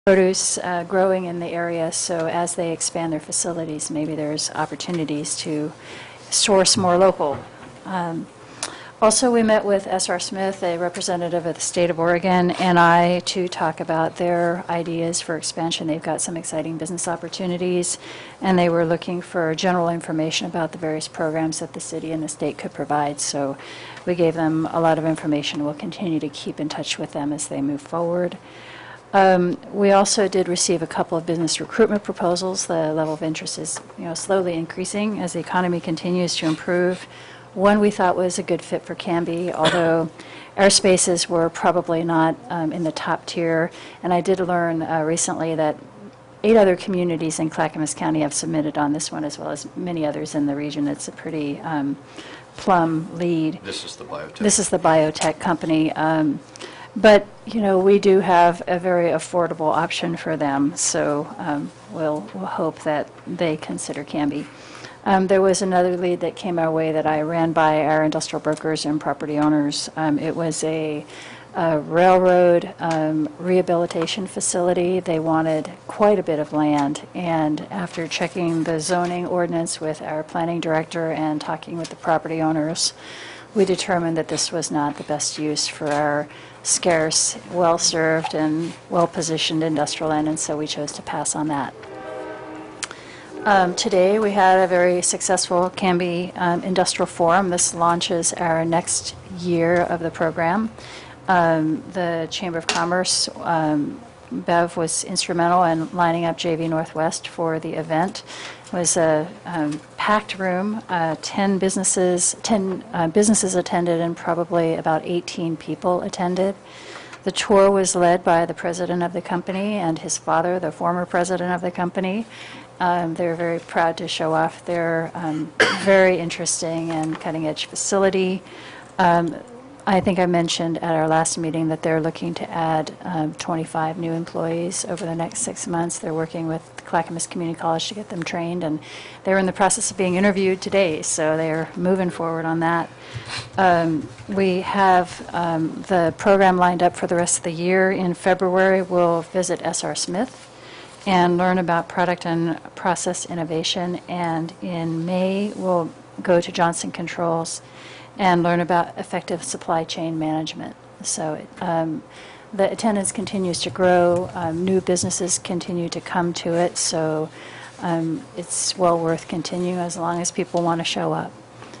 produce growing in the area, so as they expand their facilities, maybe there's opportunities to source more local. Also, we met with S.R. Smith, a representative of the state of Oregon, and I to talk about their ideas for expansion. They've got some exciting business opportunities, and they were looking for general information about the various programs that the city and the state could provide. So we gave them a lot of information. We'll continue to keep in touch with them as they move forward. We also did receive a couple of business recruitment proposals. The level of interest is, slowly increasing as the economy continues to improve. One we thought was a good fit for Canby, although our spaces were probably not in the top tier. And I did learn recently that 8 other communities in Clackamas County have submitted on this one, as well as many others in the region. It's a pretty plum lead. This is the biotech. This is the biotech company. But, we do have a very affordable option for them, so we'll hope that they consider Canby. There was another lead that came our way that I ran by our industrial brokers and property owners. It was a railroad rehabilitation facility. They wanted quite a bit of land, and after checking the zoning ordinance with our planning director and talking with the property owners, we determined that this was not the best use for our scarce, well-served, and well-positioned industrial land, and so we chose to pass on that. Today we had a very successful Canby Industrial Forum. This launches our next year of the program. The Chamber of Commerce, Bev was instrumental in lining up JV Northwest for the event. It was a packed room, 10 businesses attended, and probably about 18 people attended. The tour was led by the president of the company and his father, the former president of the company. They were very proud to show off their very interesting and cutting-edge facility. I think I mentioned at our last meeting that they're looking to add 25 new employees over the next 6 months. They're working with Clackamas Community College to get them trained, and they're in the process of being interviewed today, so they're moving forward on that. We have the program lined up for the rest of the year. In February, we'll visit S.R. Smith and learn about product and process innovation, and in May, we'll go to Johnson Controls and learn about effective supply chain management. So the attendance continues to grow. New businesses continue to come to it, so it's well worth continuing as long as people want to show up.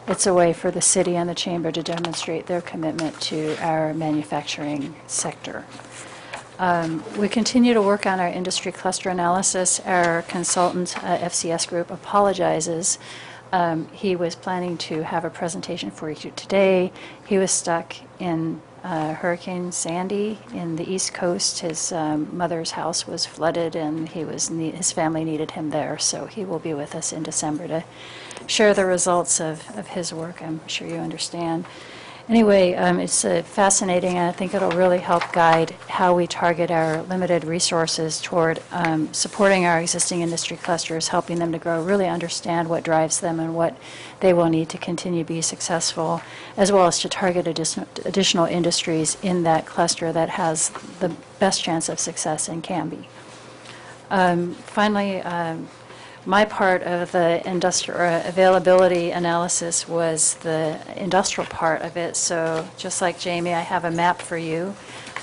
It's a way for the city and the chamber to demonstrate their commitment to our manufacturing sector. We continue to work on our industry cluster analysis. Our consultant, FCS Group, apologizes. He was planning to have a presentation for you today. He was stuck in Hurricane Sandy in the East Coast. His mother's house was flooded, and his family needed him there. So he will be with us in December to share the results of his work. I'm sure you understand. Anyway, it's fascinating, and I think it'll really help guide how we target our limited resources toward supporting our existing industry clusters, helping them to grow, really understand what drives them and what they will need to continue to be successful, as well as to target additional industries in that cluster that has the best chance of success in Canby. Finally, my part of the industrial availability analysis was the industrial part of it. So just like Jamie, I have a map for you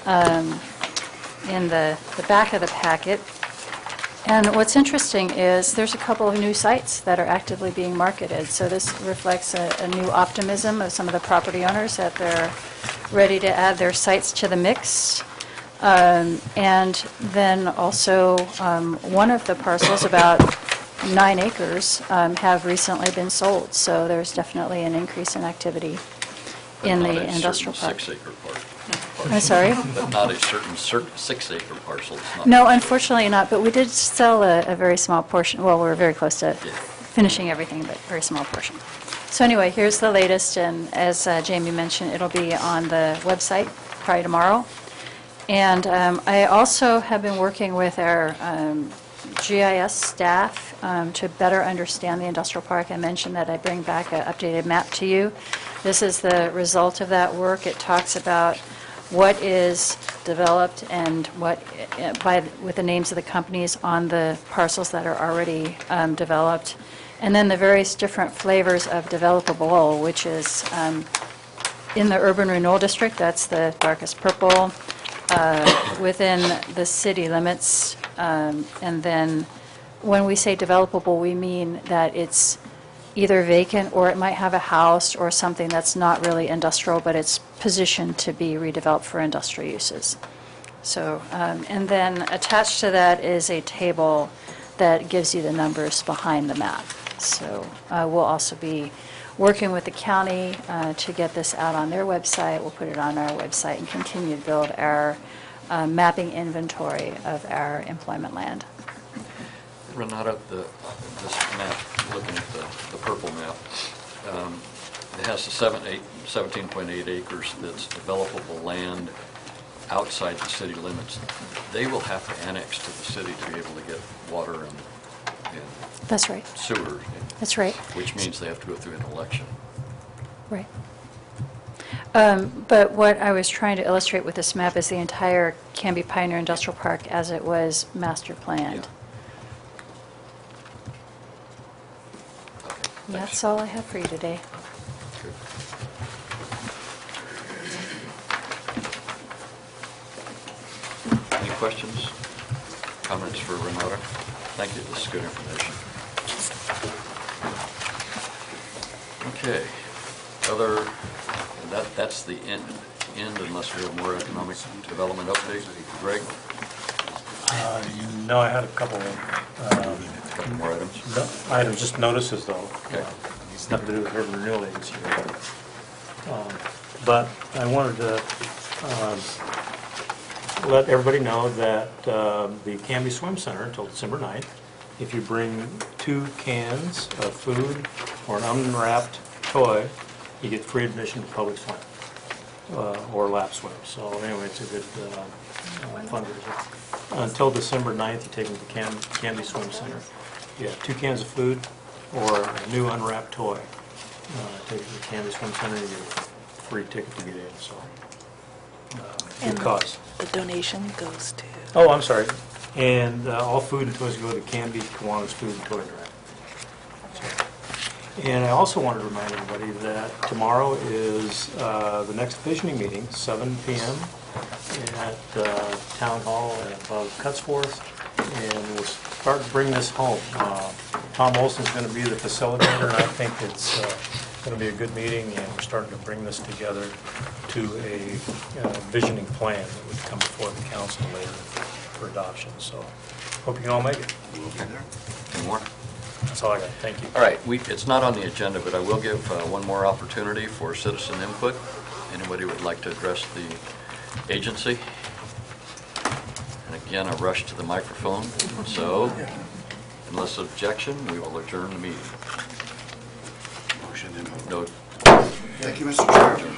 in the back of the packet. And what's interesting is there's a couple of new sites that are actively being marketed. So this reflects a new optimism of some of the property owners that they're ready to add their sites to the mix. And then also one of the parcels, about 9 acres, have recently been sold. So there's definitely an increase in activity in the industrial park. 6-acre parcel. I'm sorry? But not a certain 6-acre parcel. No, unfortunately not. But we did sell a very small portion. Well, we're very close to finishing everything, but very small portion. So anyway, here's the latest. And as Jamie mentioned, it'll be on the website probably tomorrow. And I also have been working with our GIS staff to better understand the industrial park. I mentioned that I bring back an updated map to you. This is the result of that work. It talks about what is developed and what, with the names of the companies on the parcels that are already developed. And then the various different flavors of developable, which is in the urban renewal district, that's the darkest purple, within the city limits. And then when we say developable, we mean that it's either vacant or it might have a house or something that's not really industrial, but it's positioned to be redeveloped for industrial uses. So, and then attached to that is a table that gives you the numbers behind the map. So we'll also be working with the county to get this out on their website. We'll put it on our website and continue to build our mapping inventory of our employment land. Renata, this map, looking at the purple map, it has the 17.8 acres that's developable land outside the city limits. They will have to annex to the city to be able to get water and That's right. sewer. That's right. Which means they have to go through an election. Right. But what I was trying to illustrate with this map is the entire Canby Pioneer Industrial Park as it was master planned. Yeah. That's all I have for you today. Good. Any questions, comments for Renata? Thank you, this is good information. Okay, that's the end unless we have more economic development update. Greg? No, I had a couple More items? items, just notices though. Okay. It's nothing to do with urban renewal agency. But I wanted to let everybody know that the Canby Swim Center until December 9th, if you bring 2 cans of food or an unwrapped toy, you get free admission to public swim or lap swim. So anyway, it's a good fundraiser. Until December 9th, you take them to Canby Swim Center. You have 2 cans of food or a new unwrapped toy. Take it to the Canby Swim Center and you get a free ticket to get in. So good And cause. the donation goes to... Oh, I'm sorry. And all food and toys go to Canby Kiwanis Food and Toy Drive. And I also wanted to remind everybody that tomorrow is the next visioning meeting, 7 p.m. at Town Hall above Cutsforth, and we'll start to bring this home. Tom Olson's going to be the facilitator, and I think it's going to be a good meeting, and we're starting to bring this together to a visioning plan that would come before the council later for adoption. So hope you can all make it. Okay. Any more? That's all I got. Thank you. All right, it's not on the agenda, but I will give one more opportunity for citizen input. Anybody would like to address the agency? And again, a rush to the microphone. So, unless objection, we will adjourn the meeting. Motion to move. No. Thank you, Mr. Chair.